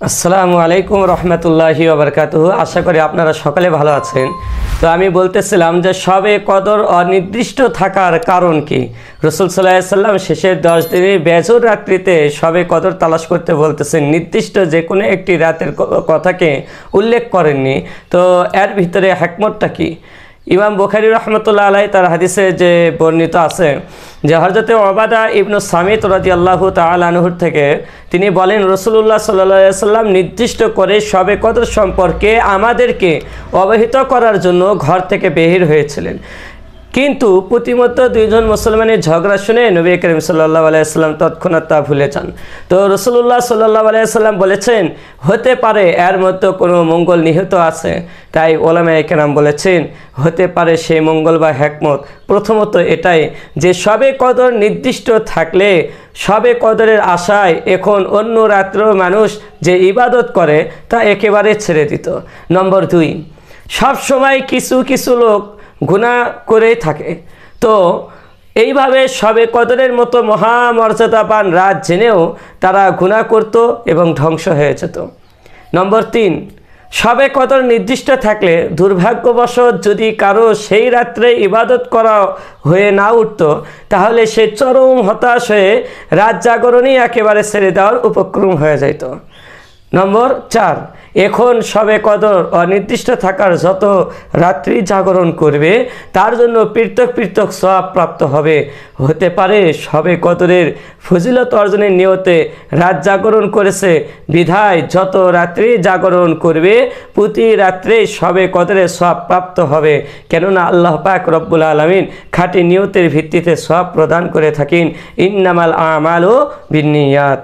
আসসালামু আলাইকুম রহমতুল্লাহি ওবরকাতুহু। আশা করি আপনারা সকলে ভালো আছেন। তো আমি বলতেছিলাম যে শবে কদর অনির্দিষ্ট থাকার কারণ কি। রাসূল সাল্লাল্লাহু আলাইহি সাল্লাম শেষের 10 দিনের বেজোর রাত্রিতে শবে কদর তালাশ করতে বলতেছেন, নির্দিষ্ট যে কোনো একটি রাতের কথাকে উল্লেখ করেননি। তো এর ভিতরে হিকমতটা কি? ইমাম বুখারী রাহমাতুল্লাহ আলাইহি তার হাদিসে যে বর্ণিত আছে যে হযরতে উবাদা ইবনে সামিত রাদিয়াল্লাহু তাআলা আনহু থেকে তিনি বলেন, রাসূলুল্লাহ সাল্লাল্লাহু আলাইহি সাল্লাম নির্দিষ্ট করে শবে কদর সম্পর্কে আমাদেরকে অবহিত করার জন্য ঘর থেকে বের হয়েছিলেন, কিন্তু প্রতিমধ্যে দুইজন মুসলমানের ঝগড়া শুনে নবী করিম সাল্লাল্লাহু আলাইহি সাল্লাম তৎক্ষণাৎ তা ভুলে যান। তো রাসূলুল্লাহ সাল্লাল্লাহু আলাইহি সাল্লাম বলেছেন, হতে পারে এর মধ্যে কোনো মঙ্গল নিহিত আছে। তাই উলামায়ে কেরাম বলেছেন, হতে পারে সেই মঙ্গল বা হিকমত প্রথমত এটাই যে শবে কদর নির্দিষ্ট থাকলে শবে কদরের আশায় এখন অন্য রাত্রেও মানুষ যে ইবাদত করে তা একেবারে ছেড়ে দিত। নম্বর 2, সব সময় কিছু কিছু লোক গুনাহ করেই থাকে। তো এইভাবে শবে কদরের মতো মহামর্যাদাবান রাত জেনেও তারা গুনাহ করত এবং ধ্বংস হয়ে যেত। নম্বর 3, শবে কদর নির্দিষ্ট থাকলে দুর্ভাগ্যবশত যদি কারো সেই রাত্রে ইবাদত করা হয়ে না উঠত, তাহলে সে চরম হতাশ হয়ে রাত জাগরণই একেবারে ছেড়ে দেওয়ার উপক্রম হয়ে যেত। নম্বর 4, এখন শবে কদর অনির্দিষ্ট থাকার যত রাত্রি জাগরণ করবে তার জন্য পৃথক পৃথক সওয়াব প্রাপ্ত হবে। হতে পারে শবে কদরের ফজিলত অর্জনের নিয়তে রাত জাগরণ করেছে বিধায় যত রাত্রি জাগরণ করবে প্রতি রাত্রে শবে কদরের সওয়াব প্রাপ্ত হবে। কেননা আল্লাহ পাক রব্বুল আলামিন খাঁটি নিয়তের ভিত্তিতে সওয়াব প্রদান করে থাকেন। ইন্নামাল আমালু বিন্নিয়াত।